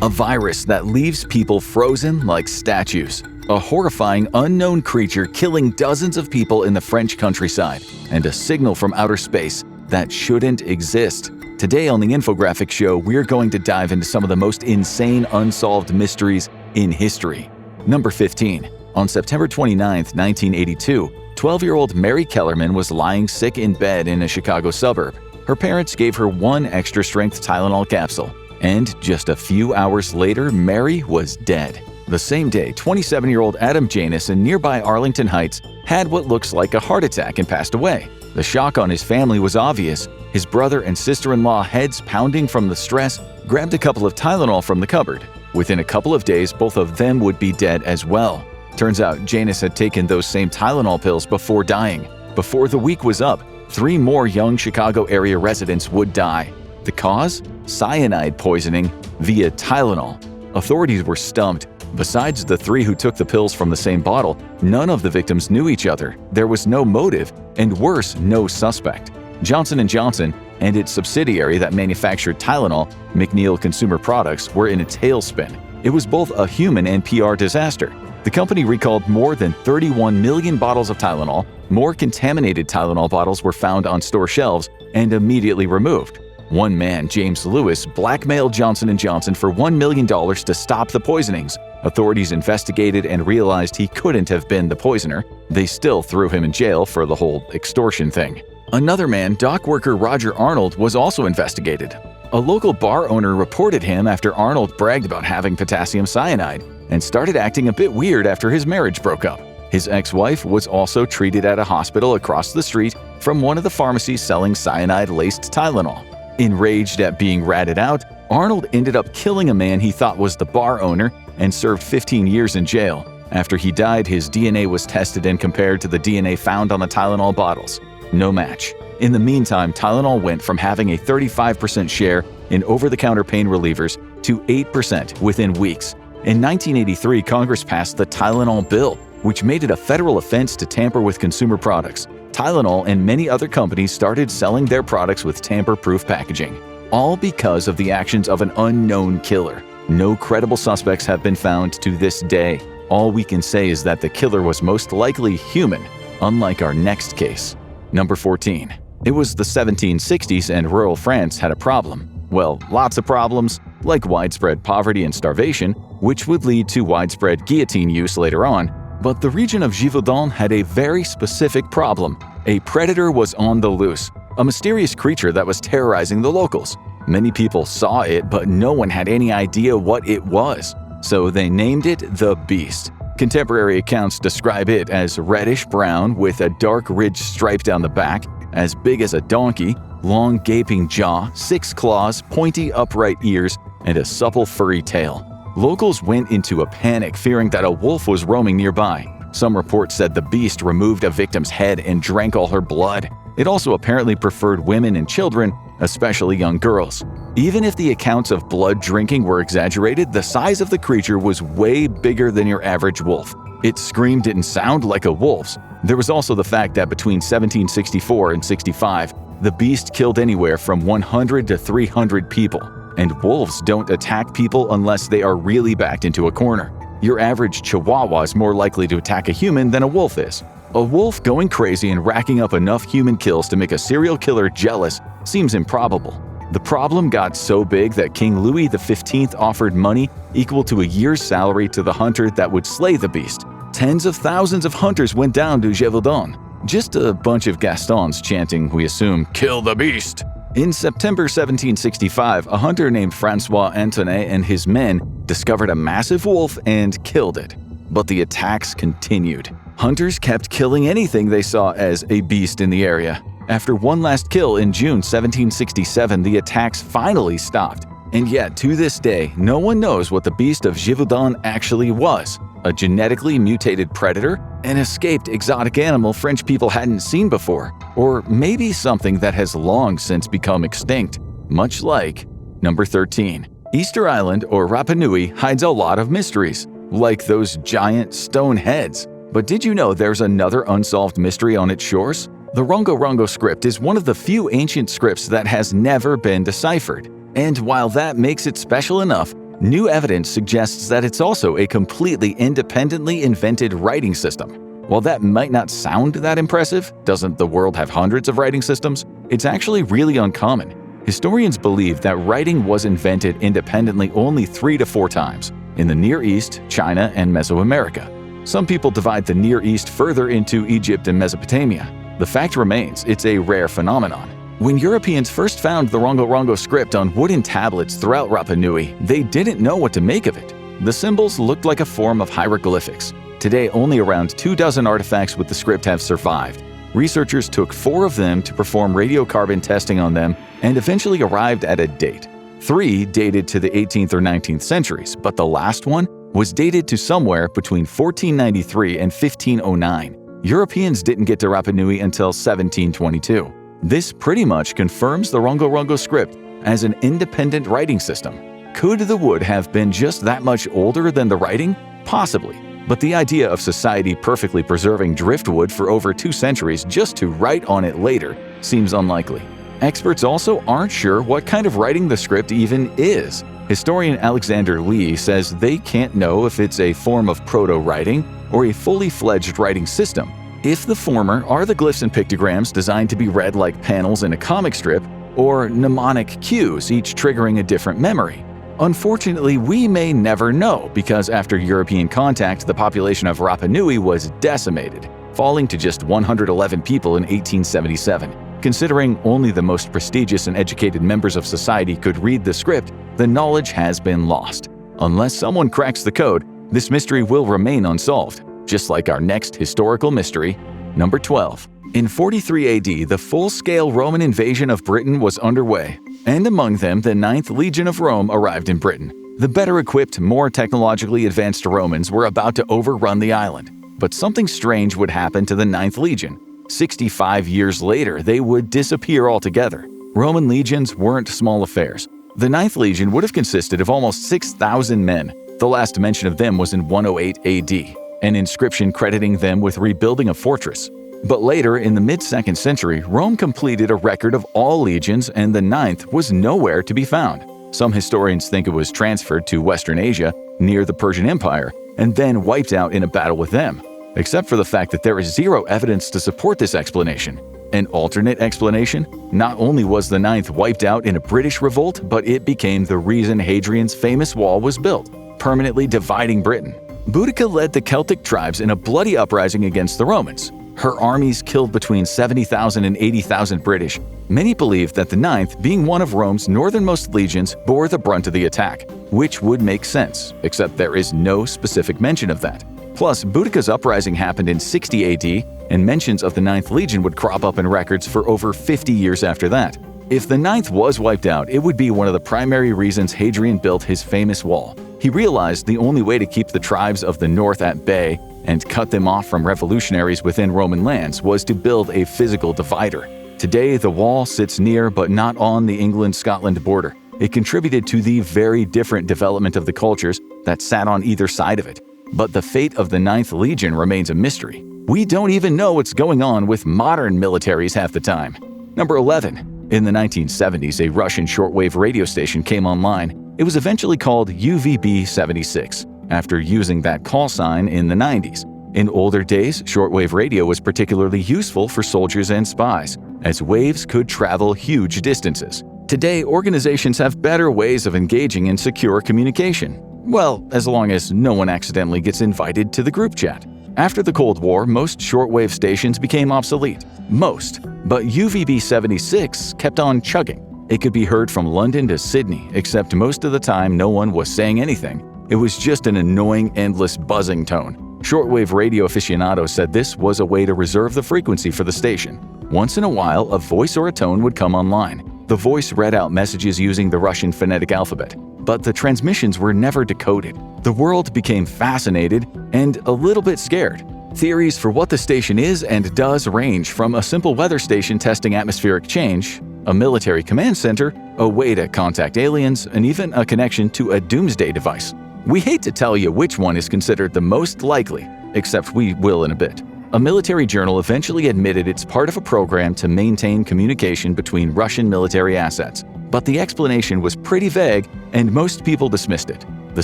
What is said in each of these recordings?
a virus that leaves people frozen like statues, a horrifying unknown creature killing dozens of people in the French countryside, and a signal from outer space that shouldn't exist. Today on the Infographic Show, we're going to dive into some of the most insane unsolved mysteries in history. Number 15. On September 29, 1982, 12-year-old Mary Kellerman was lying sick in bed in a Chicago suburb. Her parents gave her one extra-strength Tylenol capsule, and just a few hours later, Mary was dead. The same day, 27-year-old Adam Janus in nearby Arlington Heights had what looks like a heart attack and passed away. The shock on his family was obvious. His brother and sister-in-law, heads pounding from the stress, grabbed a couple of Tylenol from the cupboard. Within a couple of days, both of them would be dead as well. Turns out Janus had taken those same Tylenol pills before dying. Before the week was up, 3 more young Chicago area residents would die. The cause? Cyanide poisoning via Tylenol. Authorities were stumped. Besides the 3 who took the pills from the same bottle, none of the victims knew each other. There was no motive, and worse, no suspect. Johnson & Johnson and its subsidiary that manufactured Tylenol, McNeil Consumer Products, were in a tailspin. It was both a human and PR disaster. The company recalled more than 31 million bottles of Tylenol. More contaminated Tylenol bottles were found on store shelves and immediately removed. One man, James Lewis, blackmailed Johnson & Johnson for $1 million to stop the poisonings. Authorities investigated and realized he couldn't have been the poisoner. They still threw him in jail for the whole extortion thing. Another man, dock worker Roger Arnold, was also investigated. A local bar owner reported him after Arnold bragged about having potassium cyanide and started acting a bit weird after his marriage broke up. His ex-wife was also treated at a hospital across the street from one of the pharmacies selling cyanide-laced Tylenol. Enraged at being ratted out, Arnold ended up killing a man he thought was the bar owner and served 15 years in jail. After he died, his DNA was tested and compared to the DNA found on the Tylenol bottles. No match. In the meantime, Tylenol went from having a 35% share in over-the-counter pain relievers to 8% within weeks. In 1983, Congress passed the Tylenol bill, which made it a federal offense to tamper with consumer products. Tylenol and many other companies started selling their products with tamper-proof packaging, all because of the actions of an unknown killer. No credible suspects have been found to this day. All we can say is that the killer was most likely human, unlike our next case. Number 14. It was the 1760s and rural France had a problem. Well, lots of problems, like widespread poverty and starvation, which would lead to widespread guillotine use later on. But the region of Givaudan had a very specific problem. A predator was on the loose, a mysterious creature that was terrorizing the locals. Many people saw it, but no one had any idea what it was. So they named it the Beast. Contemporary accounts describe it as reddish-brown with a dark ridge stripe down the back, as big as a donkey, long gaping jaw, 6 claws, pointy upright ears, and a supple furry tail. Locals went into a panic, fearing that a wolf was roaming nearby. Some reports said the beast removed a victim's head and drank all her blood. It also apparently preferred women and children, especially young girls. Even if the accounts of blood drinking were exaggerated, the size of the creature was way bigger than your average wolf. Its scream didn't sound like a wolf's. There was also the fact that between 1764 and 65, the beast killed anywhere from 100 to 300 people. And wolves don't attack people unless they are really backed into a corner. Your average Chihuahua is more likely to attack a human than a wolf is. A wolf going crazy and racking up enough human kills to make a serial killer jealous seems improbable. The problem got so big that King Louis XV offered money equal to a year's salary to the hunter that would slay the beast. Tens of thousands of hunters went down to Gévaudan. Just a bunch of Gastons chanting, we assume, "Kill the beast!" In September 1765, a hunter named François Antonet and his men discovered a massive wolf and killed it. But the attacks continued. Hunters kept killing anything they saw as a beast in the area. After one last kill in June 1767, the attacks finally stopped. And yet, to this day, no one knows what the beast of Gévaudan actually was. A genetically mutated predator? An escaped exotic animal French people hadn't seen before? Or maybe something that has long since become extinct? Much like number 13. Easter Island, or Rapa Nui, hides a lot of mysteries, like those giant stone heads. But did you know there's another unsolved mystery on its shores? The Rongorongo script is one of the few ancient scripts that has never been deciphered. And while that makes it special enough, New evidence suggests that it's also a completely independently invented writing system. While that might not sound that impressive, doesn't the world have hundreds of writing systems? It's actually really uncommon. Historians believe that writing was invented independently only 3 to 4 times, in the Near East, China, and Mesoamerica. Some people divide the Near East further into Egypt and Mesopotamia. The fact remains, it's a rare phenomenon. When Europeans first found the Rongorongo script on wooden tablets throughout Rapa Nui, they didn't know what to make of it. The symbols looked like a form of hieroglyphics. Today, only around 24 artifacts with the script have survived. Researchers took 4 of them to perform radiocarbon testing on them and eventually arrived at a date. 3 dated to the 18th or 19th centuries, but the last one was dated to somewhere between 1493 and 1509. Europeans didn't get to Rapa Nui until 1722. This pretty much confirms the Rongorongo script as an independent writing system. Could the wood have been just that much older than the writing? Possibly. But the idea of society perfectly preserving driftwood for over 2 centuries just to write on it later seems unlikely. Experts also aren't sure what kind of writing the script even is. Historian Alexander Lee says they can't know if it's a form of proto-writing or a fully fledged writing system. If the former are the glyphs and pictograms designed to be read like panels in a comic strip, or mnemonic cues each triggering a different memory. Unfortunately, we may never know because after European contact, the population of Rapa Nui was decimated, falling to just 111 people in 1877. Considering only the most prestigious and educated members of society could read the script, the knowledge has been lost. Unless someone cracks the code, this mystery will remain unsolved. Just like our next historical mystery, number 12. In 43 AD, the full-scale Roman invasion of Britain was underway, and among them, the 9th Legion of Rome arrived in Britain. The better-equipped, more technologically advanced Romans were about to overrun the island. But something strange would happen to the 9th Legion. 65 years later, they would disappear altogether. Roman legions weren't small affairs. The 9th Legion would have consisted of almost 6,000 men. The last mention of them was in 108 AD. An inscription crediting them with rebuilding a fortress. But later, in the mid-2nd century, Rome completed a record of all legions and the 9th was nowhere to be found. Some historians think it was transferred to Western Asia, near the Persian Empire, and then wiped out in a battle with them. Except for the fact that there is zero evidence to support this explanation. An alternate explanation? Not only was the 9th wiped out in a British revolt, but it became the reason Hadrian's famous wall was built, permanently dividing Britain. Boudica led the Celtic tribes in a bloody uprising against the Romans. Her armies killed between 70,000 and 80,000 British. Many believe that the 9th, being one of Rome's northernmost legions, bore the brunt of the attack, which would make sense, except there is no specific mention of that. Plus, Boudica's uprising happened in 60 AD, and mentions of the 9th Legion would crop up in records for over 50 years after that. If the 9th was wiped out, it would be one of the primary reasons Hadrian built his famous wall. He realized the only way to keep the tribes of the north at bay and cut them off from revolutionaries within Roman lands was to build a physical divider. Today, the wall sits near but not on the England-Scotland border. It contributed to the very different development of the cultures that sat on either side of it. But the fate of the 9th Legion remains a mystery. We don't even know what's going on with modern militaries half the time. Number 11. In the 1970s, a Russian shortwave radio station came online. It was eventually called UVB-76, after using that call sign in the 90s. In older days, shortwave radio was particularly useful for soldiers and spies, as waves could travel huge distances. Today, organizations have better ways of engaging in secure communication. Well, as long as no one accidentally gets invited to the group chat. After the Cold War, most shortwave stations became obsolete. Most. But UVB-76 kept on chugging. It could be heard from London to Sydney, except most of the time no one was saying anything. It was just an annoying, endless buzzing tone. Shortwave radio aficionados said this was a way to reserve the frequency for the station. Once in a while, a voice or a tone would come online. The voice read out messages using the Russian phonetic alphabet. But the transmissions were never decoded. The world became fascinated and a little bit scared. Theories for what the station is and does range from a simple weather station testing atmospheric change, a military command center, a way to contact aliens, and even a connection to a doomsday device. We hate to tell you which one is considered the most likely, except we will in a bit. A military journal eventually admitted it's part of a program to maintain communication between Russian military assets. but the explanation was pretty vague and most people dismissed it. The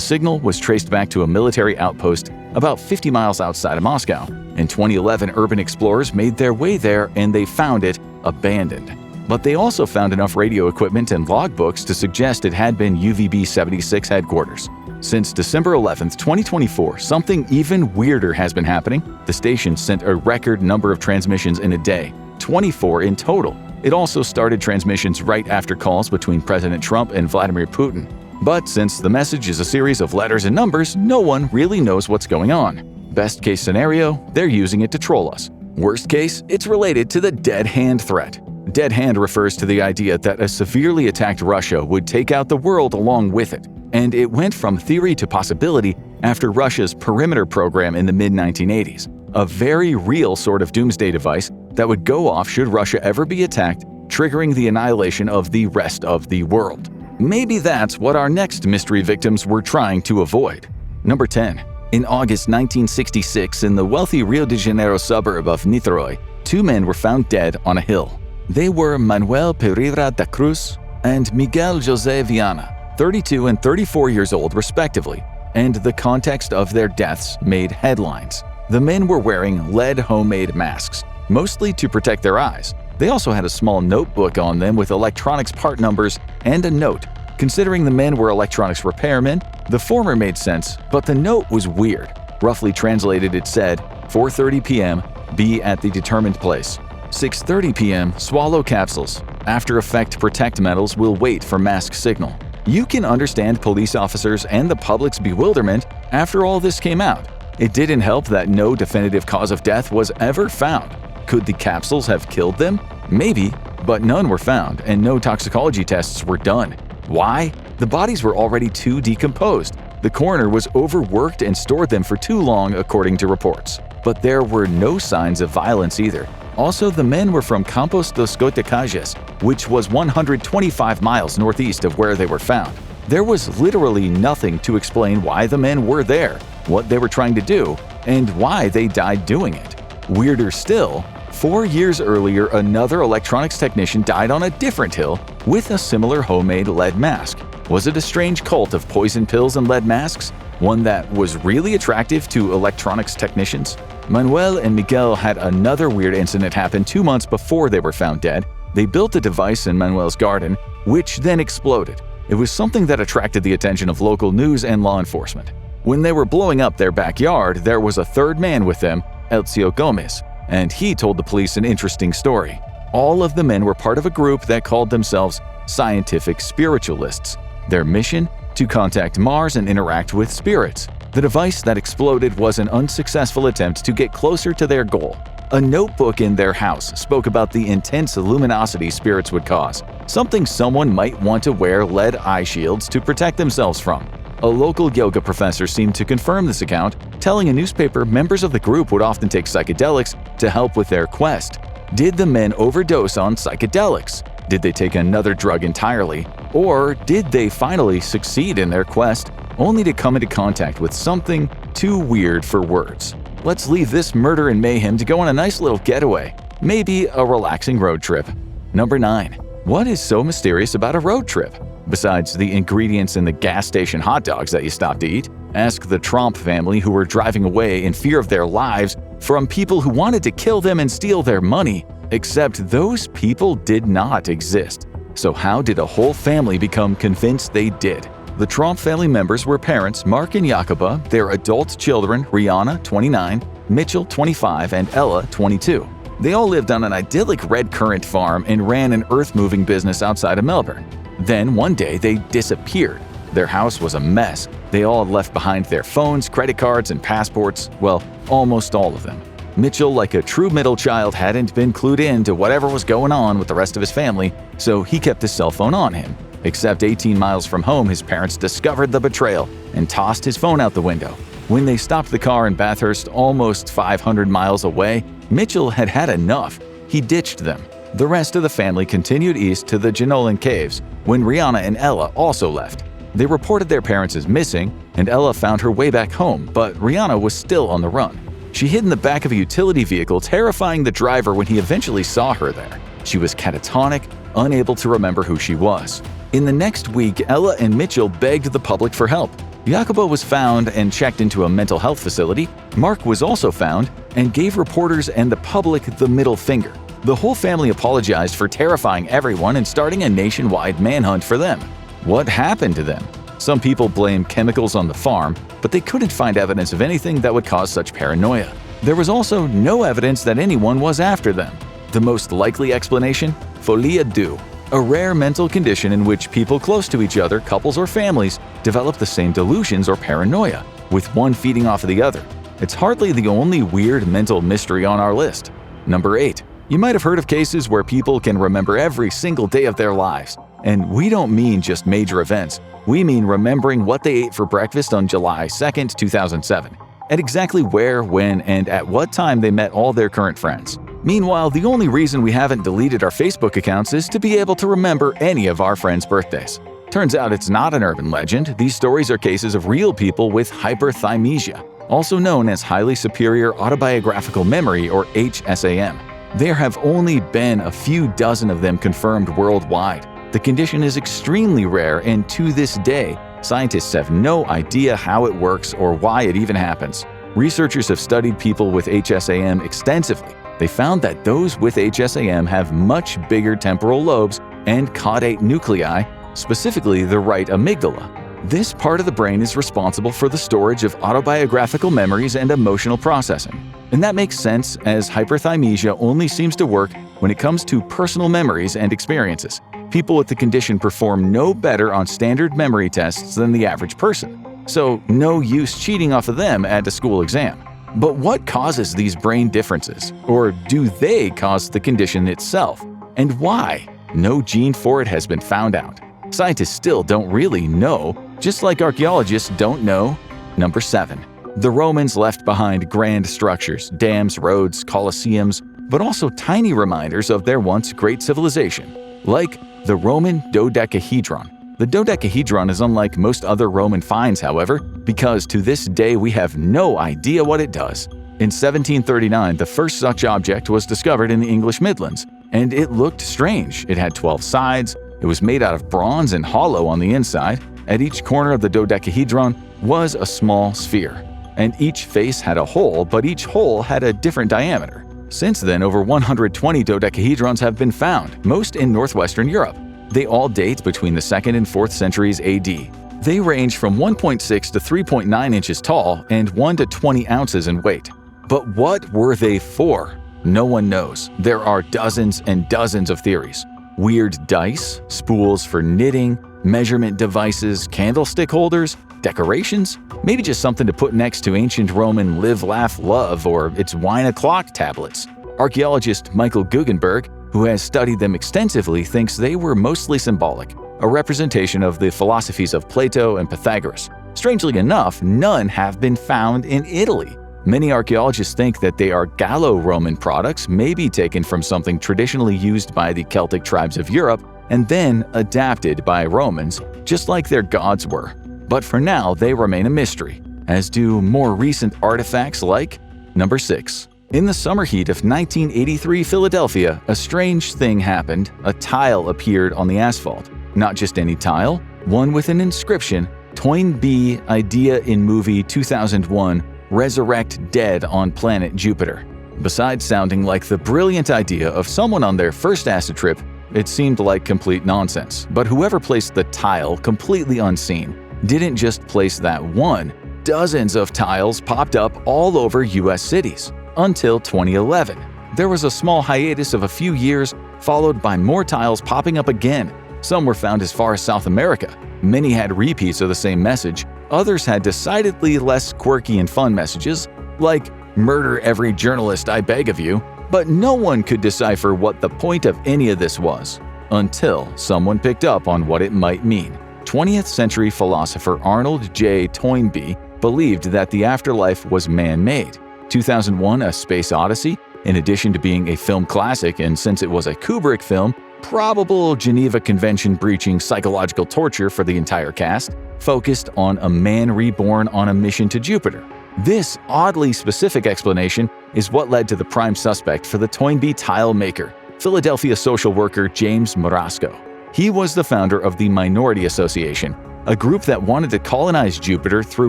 signal was traced back to a military outpost about 50 miles outside of Moscow. In 2011, urban explorers made their way there and they found it abandoned. But they also found enough radio equipment and logbooks to suggest it had been UVB-76 headquarters. Since December 11, 2024, something even weirder has been happening. The station sent a record number of transmissions in a day, 24 in total. It also started transmissions right after calls between President Trump and Vladimir Putin. But since the message is a series of letters and numbers, no one really knows what's going on. Best case scenario, they're using it to troll us. Worst case, it's related to the dead hand threat. Dead hand refers to the idea that a severely attacked Russia would take out the world along with it. And it went from theory to possibility after Russia's perimeter program in the mid-1980s, a very real sort of doomsday device that would go off should Russia ever be attacked, triggering the annihilation of the rest of the world. Maybe that's what our next mystery victims were trying to avoid. Number 10. In August 1966, in the wealthy Rio de Janeiro suburb of Niterói, 2 men were found dead on a hill. They were Manuel Pereira da Cruz and Miguel José Viana, 32 and 34 years old respectively, and the context of their deaths made headlines. The men were wearing lead homemade masks, mostly to protect their eyes. They also had a small notebook on them with electronics part numbers and a note. Considering the men were electronics repairmen, the former made sense, but the note was weird. Roughly translated, it said, 4:30 p.m., be at the determined place. 6:30 p.m., swallow capsules. After effect protect metals will wait for mask signal. You can understand police officers and the public's bewilderment after all this came out. It didn't help that no definitive cause of death was ever found. Could the capsules have killed them? Maybe, but none were found and no toxicology tests were done. Why? The bodies were already too decomposed. The coroner was overworked and stored them for too long, according to reports. But there were no signs of violence either. Also, the men were from Campos dos Goytacazes, which was 125 miles northeast of where they were found. There was literally nothing to explain why the men were there, what they were trying to do, and why they died doing it. Weirder still, 4 years earlier, another electronics technician died on a different hill with a similar homemade lead mask. Was it a strange cult of poison pills and lead masks? One that was really attractive to electronics technicians? Manuel and Miguel had another weird incident happen 2 months before they were found dead. They built a device in Manuel's garden, which then exploded. It was something that attracted the attention of local news and law enforcement. When they were blowing up their backyard, there was a third man with them, Elcio Gomez, and he told the police an interesting story. All of the men were part of a group that called themselves scientific spiritualists. Their mission? To contact Mars and interact with spirits. The device that exploded was an unsuccessful attempt to get closer to their goal. A notebook in their house spoke about the intense luminosity spirits would cause, something someone might want to wear lead eye shields to protect themselves from. A local yoga professor seemed to confirm this account, telling a newspaper members of the group would often take psychedelics to help with their quest. Did the men overdose on psychedelics? Did they take another drug entirely? Or did they finally succeed in their quest, only to come into contact with something too weird for words? Let's leave this murder and mayhem to go on a nice little getaway, maybe a relaxing road trip. Number 9. What is so mysterious about a road trip? Besides the ingredients in the gas station hot dogs that you stopped to eat, ask the Trump family who were driving away in fear of their lives from people who wanted to kill them and steal their money. Except those people did not exist. So how did a whole family become convinced they did? The Trump family members were parents Mark and Jacoba, their adult children Rihanna, 29, Mitchell, 25, and Ella, 22. They all lived on an idyllic red currant farm and ran an earth-moving business outside of Melbourne. Then one day they disappeared. Their house was a mess. They all had left behind their phones, credit cards, and passports. Well, almost all of them. Mitchell, like a true middle child, hadn't been clued in to whatever was going on with the rest of his family, so he kept his cell phone on him. Except 18 miles from home, his parents discovered the betrayal and tossed his phone out the window. When they stopped the car in Bathurst, almost 500 miles away, Mitchell had had enough. He ditched them. The rest of the family continued east to the Jenolan Caves, when Rihanna and Ella also left. They reported their parents as missing, and Ella found her way back home, but Rihanna was still on the run. She hid in the back of a utility vehicle, terrifying the driver when he eventually saw her there. She was catatonic, unable to remember who she was. In the next week, Ella and Mitchell begged the public for help. Jacopo was found and checked into a mental health facility. Mark was also found and gave reporters and the public the middle finger. The whole family apologized for terrifying everyone and starting a nationwide manhunt for them. What happened to them? Some people blame chemicals on the farm, but they couldn't find evidence of anything that would cause such paranoia. There was also no evidence that anyone was after them. The most likely explanation? Folia do, a rare mental condition in which people close to each other, couples or families, develop the same delusions or paranoia, with one feeding off of the other. It's hardly the only weird mental mystery on our list. Number 8. You might have heard of cases where people can remember every single day of their lives. And we don't mean just major events. We mean remembering what they ate for breakfast on July 2, 2007, and exactly where, when, and at what time they met all their current friends. Meanwhile, the only reason we haven't deleted our Facebook accounts is to be able to remember any of our friends' birthdays. Turns out it's not an urban legend. These stories are cases of real people with hyperthymesia, also known as highly superior autobiographical memory or HSAM. There have only been a few dozen of them confirmed worldwide. The condition is extremely rare, and to this day, scientists have no idea how it works or why it even happens. Researchers have studied people with HSAM extensively. They found that those with HSAM have much bigger temporal lobes and caudate nuclei, specifically the right amygdala. This part of the brain is responsible for the storage of autobiographical memories and emotional processing. And that makes sense, as hyperthymesia only seems to work when it comes to personal memories and experiences. People with the condition perform no better on standard memory tests than the average person. So no use cheating off of them at a school exam. But what causes these brain differences? Or do they cause the condition itself? And why? No gene for it has been found out. Scientists still don't really know, just like archaeologists don't know. Number 7. The Romans left behind grand structures, dams, roads, colosseums, but also tiny reminders of their once great civilization, like the Roman dodecahedron. The dodecahedron is unlike most other Roman finds, however, because to this day we have no idea what it does. In 1739, the first such object was discovered in the English Midlands, and it looked strange. It had 12 sides, it was made out of bronze and hollow on the inside. At each corner of the dodecahedron was a small sphere, and each face had a hole, but each hole had a different diameter. Since then, over 120 dodecahedrons have been found, most in northwestern Europe. They all date between the 2nd and 4th centuries AD. They range from 1.6 to 3.9 inches tall and 1 to 20 ounces in weight. But what were they for? No one knows. There are dozens and dozens of theories. Weird dice, spools for knitting, measurement devices, candlestick holders, decorations, maybe just something to put next to ancient Roman live, laugh, love, or its wine o'clock tablets. Archaeologist Michael Guggenberg, who has studied them extensively, thinks they were mostly symbolic, a representation of the philosophies of Plato and Pythagoras. Strangely enough, none have been found in Italy. Many archaeologists think that they are Gallo-Roman products, maybe taken from something traditionally used by the Celtic tribes of Europe and then adapted by Romans, just like their gods were. But for now, they remain a mystery, as do more recent artifacts like Number 6. In the summer heat of 1983 Philadelphia, a strange thing happened. A tile appeared on the asphalt. Not just any tile, one with an inscription, Toynbee idea in movie 2001, Resurrect Dead on Planet Jupiter. Besides sounding like the brilliant idea of someone on their first acid trip, it seemed like complete nonsense. But whoever placed the tile completely unseen didn't just place that one. Dozens of tiles popped up all over US cities. Until 2011. There was a small hiatus of a few years, followed by more tiles popping up again. Some were found as far as South America. Many had repeats of the same message. Others had decidedly less quirky and fun messages, like "Murder every journalist, I beg of you." But no one could decipher what the point of any of this was, until someone picked up on what it might mean. 20th century philosopher Arnold J. Toynbee believed that the afterlife was man-made. 2001 A Space Odyssey, in addition to being a film classic and since it was a Kubrick film, probable Geneva Convention breaching psychological torture for the entire cast, focused on a man reborn on a mission to Jupiter. This oddly specific explanation is what led to the prime suspect for the Toynbee tile maker, Philadelphia social worker James Morasco. He was the founder of the Minority Association, a group that wanted to colonize Jupiter through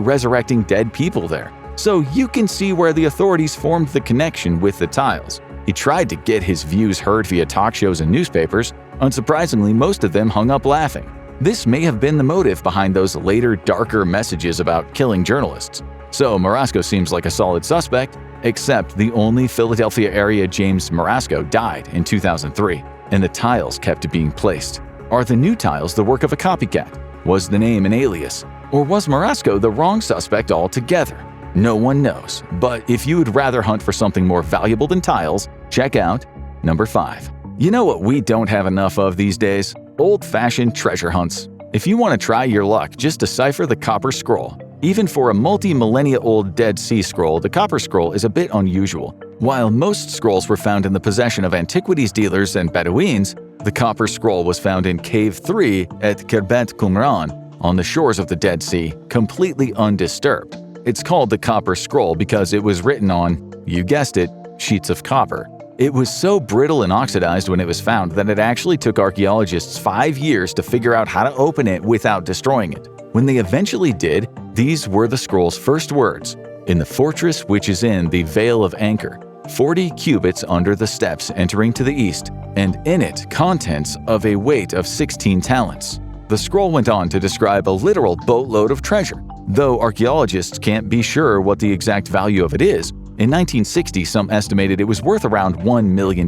resurrecting dead people there. So you can see where the authorities formed the connection with the tiles. He tried to get his views heard via talk shows and newspapers. Unsurprisingly, most of them hung up laughing. This may have been the motive behind those later, darker messages about killing journalists. So Marasco seems like a solid suspect, except the only Philadelphia area James Marasco died in 2003, and the tiles kept being placed. Are the new tiles the work of a copycat? Was the name an alias? Or was Marasco the wrong suspect altogether? No one knows, but if you would rather hunt for something more valuable than tiles, check out number 5. You know what we don't have enough of these days? Old-fashioned treasure hunts. If you want to try your luck, just decipher the Copper Scroll. Even for a multi-millennia-old Dead Sea Scroll, the Copper Scroll is a bit unusual. While most scrolls were found in the possession of antiquities dealers and Bedouins, the Copper Scroll was found in Cave 3 at Khirbet Qumran on the shores of the Dead Sea, completely undisturbed. It's called the Copper Scroll because it was written on, you guessed it, sheets of copper. It was so brittle and oxidized when it was found that it actually took archaeologists 5 years to figure out how to open it without destroying it. When they eventually did, these were the scroll's first words: "In the fortress which is in the Vale of Anchor, 40 cubits under the steps entering to the east, and in it contents of a weight of 16 talents." The scroll went on to describe a literal boatload of treasure. Though archaeologists can't be sure what the exact value of it is, in 1960 some estimated it was worth around $1 million,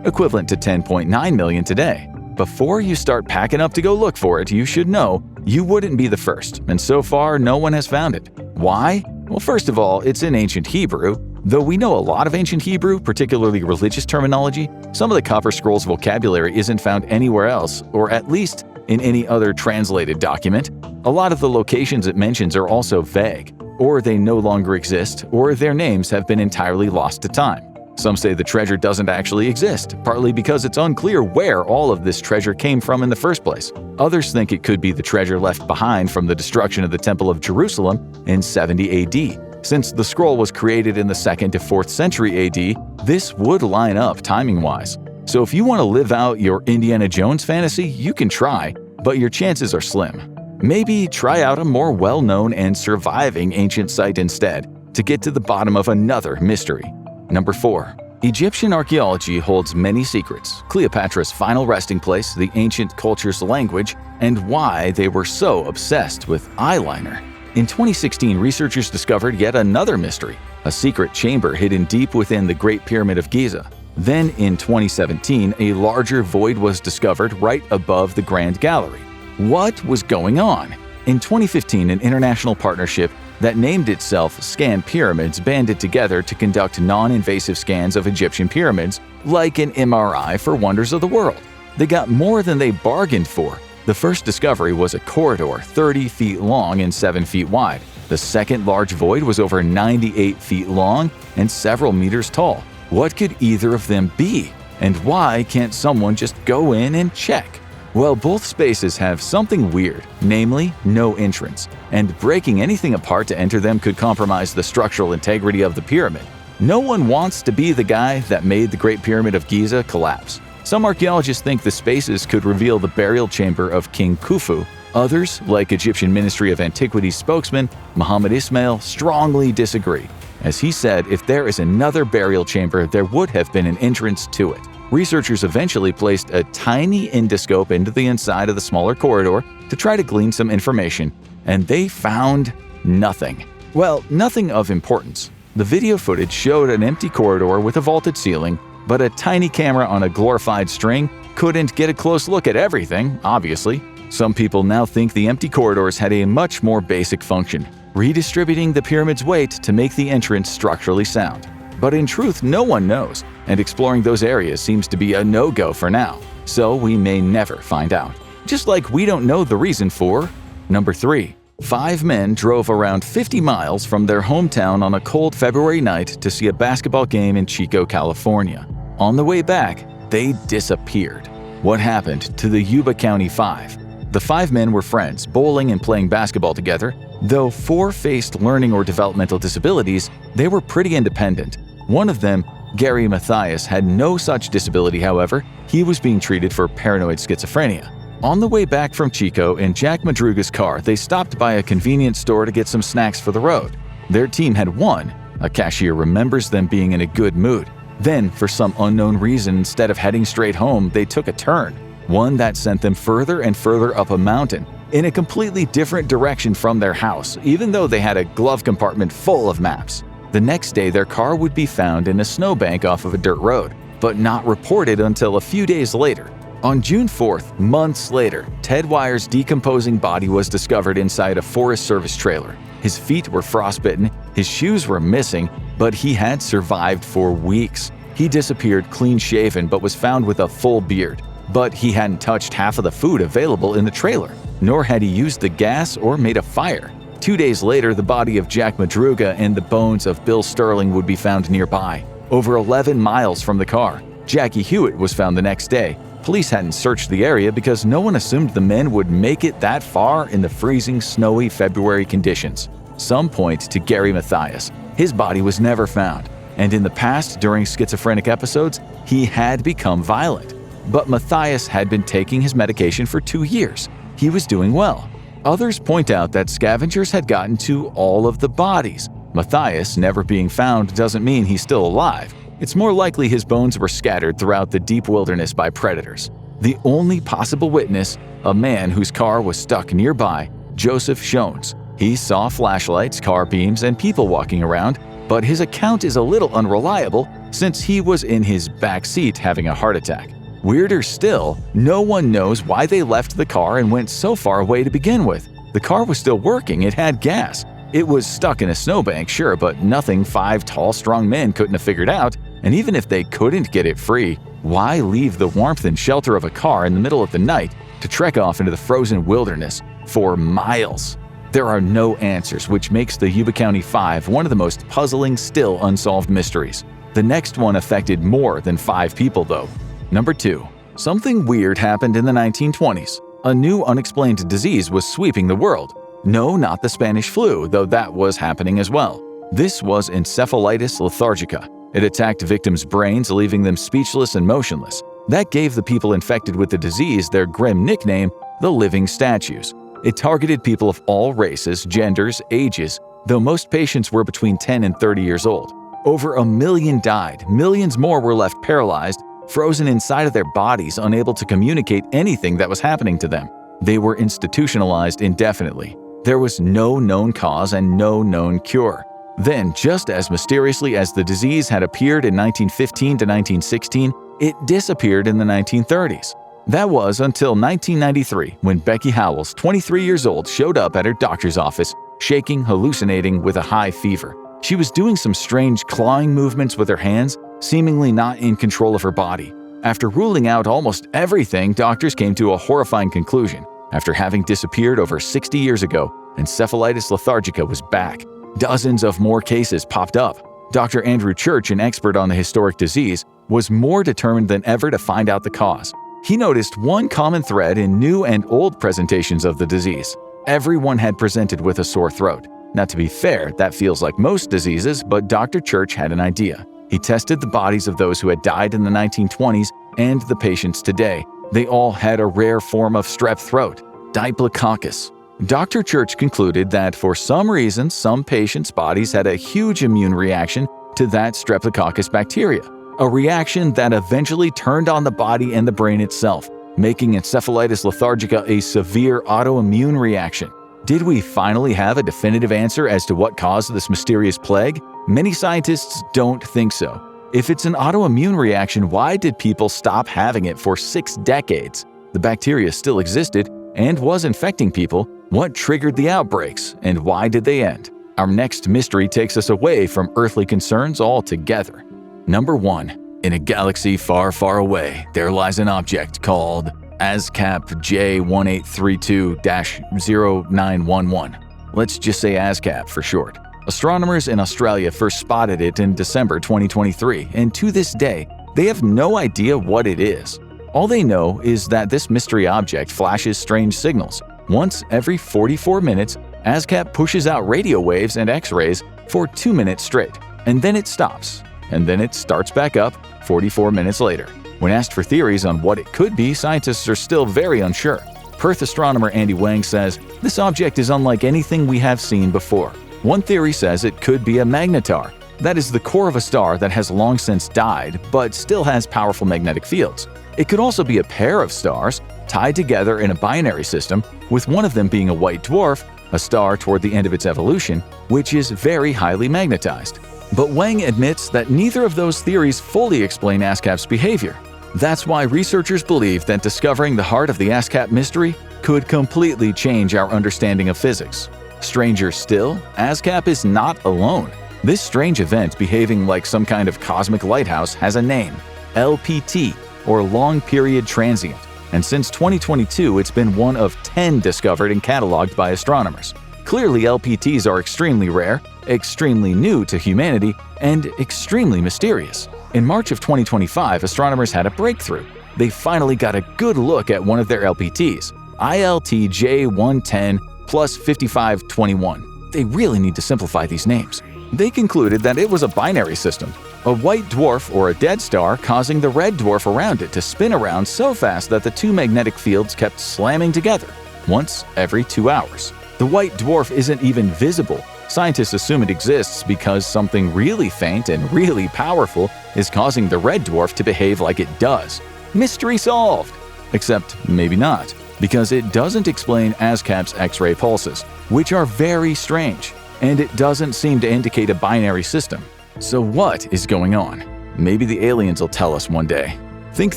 equivalent to $10.9 million today. Before you start packing up to go look for it, you should know you wouldn't be the first, and so far no one has found it. Why? Well, first of all, it's in ancient Hebrew. Though we know a lot of ancient Hebrew, particularly religious terminology, some of the Copper Scroll's vocabulary isn't found anywhere else, or at least in any other translated document. A lot of the locations it mentions are also vague, or they no longer exist, or their names have been entirely lost to time. Some say the treasure doesn't actually exist, partly because it's unclear where all of this treasure came from in the first place. Others think it could be the treasure left behind from the destruction of the Temple of Jerusalem in 70 AD. Since the scroll was created in the 2nd to 4th century AD, this would line up timing-wise. So if you want to live out your Indiana Jones fantasy, you can try, but your chances are slim. Maybe try out a more well-known and surviving ancient site instead to get to the bottom of another mystery. Number 4. Egyptian archaeology holds many secrets: Cleopatra's final resting place, the ancient culture's language, and why they were so obsessed with eyeliner. In 2016, researchers discovered yet another mystery: a secret chamber hidden deep within the Great Pyramid of Giza. Then in 2017, a larger void was discovered right above the Grand Gallery. What was going on? In 2015, an international partnership that named itself Scan Pyramids banded together to conduct non-invasive scans of Egyptian pyramids, like an MRI for wonders of the world. They got more than they bargained for. The first discovery was a corridor 30 feet long and 7 feet wide. The second large void was over 98 feet long and several meters tall. What could either of them be? And why can't someone just go in and check? Well, both spaces have something weird, namely no entrance, and breaking anything apart to enter them could compromise the structural integrity of the pyramid. No one wants to be the guy that made the Great Pyramid of Giza collapse. Some archaeologists think the spaces could reveal the burial chamber of King Khufu. Others, like Egyptian Ministry of Antiquities spokesman Muhammad Ismail, strongly disagree. As he said, if there is another burial chamber, there would have been an entrance to it. Researchers eventually placed a tiny endoscope into the inside of the smaller corridor to try to glean some information, and they found nothing. Well, nothing of importance. The video footage showed an empty corridor with a vaulted ceiling, but a tiny camera on a glorified string couldn't get a close look at everything, obviously. Some people now think the empty corridors had a much more basic function: redistributing the pyramid's weight to make the entrance structurally sound. But in truth, no one knows, and exploring those areas seems to be a no-go for now, so we may never find out. Just like we don't know the reason for Number 3. 5 men drove around 50 miles from their hometown on a cold February night to see a basketball game in Chico, California. On the way back, they disappeared. What happened to the Yuba County 5? The 5 men were friends, bowling and playing basketball together. Though 4 faced learning or developmental disabilities, they were pretty independent. One of them, Gary Mathias, had no such disability, however. He was being treated for paranoid schizophrenia. On the way back from Chico in Jack Madruga's car, they stopped by a convenience store to get some snacks for the road. Their team had won. A cashier remembers them being in a good mood. Then, for some unknown reason, instead of heading straight home, they took a turn, one that sent them further and further up a mountain, in a completely different direction from their house, even though they had a glove compartment full of maps. The next day, their car would be found in a snowbank off of a dirt road, but not reported until a few days later. On June 4th, months later, Ted Wire's decomposing body was discovered inside a Forest Service trailer. His feet were frostbitten, his shoes were missing, but he had survived for weeks. He disappeared clean-shaven but was found with a full beard. But he hadn't touched half of the food available in the trailer, nor had he used the gas or made a fire. 2 days later, the body of Jack Madruga and the bones of Bill Sterling would be found nearby, over 11 miles from the car. Jackie Hewitt was found the next day. Police hadn't searched the area because no one assumed the men would make it that far in the freezing, snowy February conditions. Some point to Gary Mathias. His body was never found, and in the past, during schizophrenic episodes, he had become violent. But Mathias had been taking his medication for 2 years. He was doing well. Others point out that scavengers had gotten to all of the bodies. Mathias never being found doesn't mean he's still alive. It's more likely his bones were scattered throughout the deep wilderness by predators. The only possible witness, a man whose car was stuck nearby, Joseph Shones. He saw flashlights, car beams, and people walking around, but his account is a little unreliable since he was in his back seat having a heart attack. Weirder still, no one knows why they left the car and went so far away to begin with. The car was still working, it had gas. It was stuck in a snowbank, sure, but nothing 5 tall, strong men couldn't have figured out. And even if they couldn't get it free, why leave the warmth and shelter of a car in the middle of the night to trek off into the frozen wilderness for miles? There are no answers, which makes the Yuba County 5 one of the most puzzling, still unsolved mysteries. The next one affected more than 5 people, though. Number 2. Something weird happened in the 1920s. A new unexplained disease was sweeping the world. No, not the Spanish flu, though that was happening as well. This was Encephalitis lethargica. It attacked victims' brains, leaving them speechless and motionless. That gave the people infected with the disease their grim nickname, the living statues. It targeted people of all races, genders, ages, though most patients were between 10 and 30 years old. Over 1 million died, millions more were left paralyzed, frozen inside of their bodies, unable to communicate anything that was happening to them. They were institutionalized indefinitely. There was no known cause and no known cure. Then, just as mysteriously as the disease had appeared in 1915 to 1916, it disappeared in the 1930s. That was until 1993, when Becky Howells, 23 years old, showed up at her doctor's office, shaking, hallucinating, with a high fever. She was doing some strange clawing movements with her hands, seemingly not in control of her body. After ruling out almost everything, doctors came to a horrifying conclusion. After having disappeared over 60 years ago, Encephalitis lethargica was back. Dozens of more cases popped up. Dr. Andrew Church, an expert on the historic disease, was more determined than ever to find out the cause. He noticed one common thread in new and old presentations of the disease. Everyone had presented with a sore throat. Now, to be fair, that feels like most diseases, but Dr. Church had an idea. He tested the bodies of those who had died in the 1920s and the patients today. They all had a rare form of strep throat, Diplococcus. Dr. Church concluded that for some reason, some patients' bodies had a huge immune reaction to that Streptococcus bacteria, a reaction that eventually turned on the body and the brain itself, making encephalitis lethargica a severe autoimmune reaction. Did we finally have a definitive answer as to what caused this mysterious plague? Many scientists don't think so. If it's an autoimmune reaction, why did people stop having it for 6 decades? The bacteria still existed and was infecting people. What triggered the outbreaks, and why did they end? Our next mystery takes us away from earthly concerns altogether. Number 1. In a galaxy far, far away, there lies an object called ASCAP J1832-0911. Let's just say ASCAP for short. Astronomers in Australia first spotted it in December 2023, and to this day, they have no idea what it is. All they know is that this mystery object flashes strange signals. Once every 44 minutes, ASCAP pushes out radio waves and X-rays for 2 minutes straight, and then it stops, and then it starts back up 44 minutes later. When asked for theories on what it could be, scientists are still very unsure. Perth astronomer Andy Wang says, "This object is unlike anything we have seen before." One theory says it could be a magnetar. That is the core of a star that has long since died, but still has powerful magnetic fields. It could also be a pair of stars tied together in a binary system, with one of them being a white dwarf, a star toward the end of its evolution, which is very highly magnetized. But Wang admits that neither of those theories fully explain ASCAP's behavior. That's why researchers believe that discovering the heart of the ASCAP mystery could completely change our understanding of physics. Stranger still, ASCAP is not alone. This strange event behaving like some kind of cosmic lighthouse has a name, LPT, or Long Period Transient, and since 2022 it's been one of 10 discovered and cataloged by astronomers. Clearly, LPTs are extremely rare, extremely new to humanity, and extremely mysterious. In March of 2025, astronomers had a breakthrough. They finally got a good look at one of their LPTs, ILTJ110 plus 5521. They really need to simplify these names. They concluded that it was a binary system, a white dwarf or a dead star causing the red dwarf around it to spin around so fast that the two magnetic fields kept slamming together, once every 2 hours. The white dwarf isn't even visible. Scientists assume it exists because something really faint and really powerful is causing the red dwarf to behave like it does. Mystery solved! Except maybe not, because it doesn't explain ASCAP's X-ray pulses, which are very strange, and it doesn't seem to indicate a binary system. So what is going on? Maybe the aliens will tell us one day. Think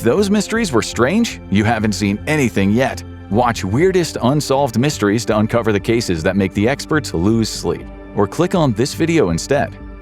those mysteries were strange? You haven't seen anything yet. Watch Weirdest Unsolved Mysteries to uncover the cases that make the experts lose sleep, or click on this video instead.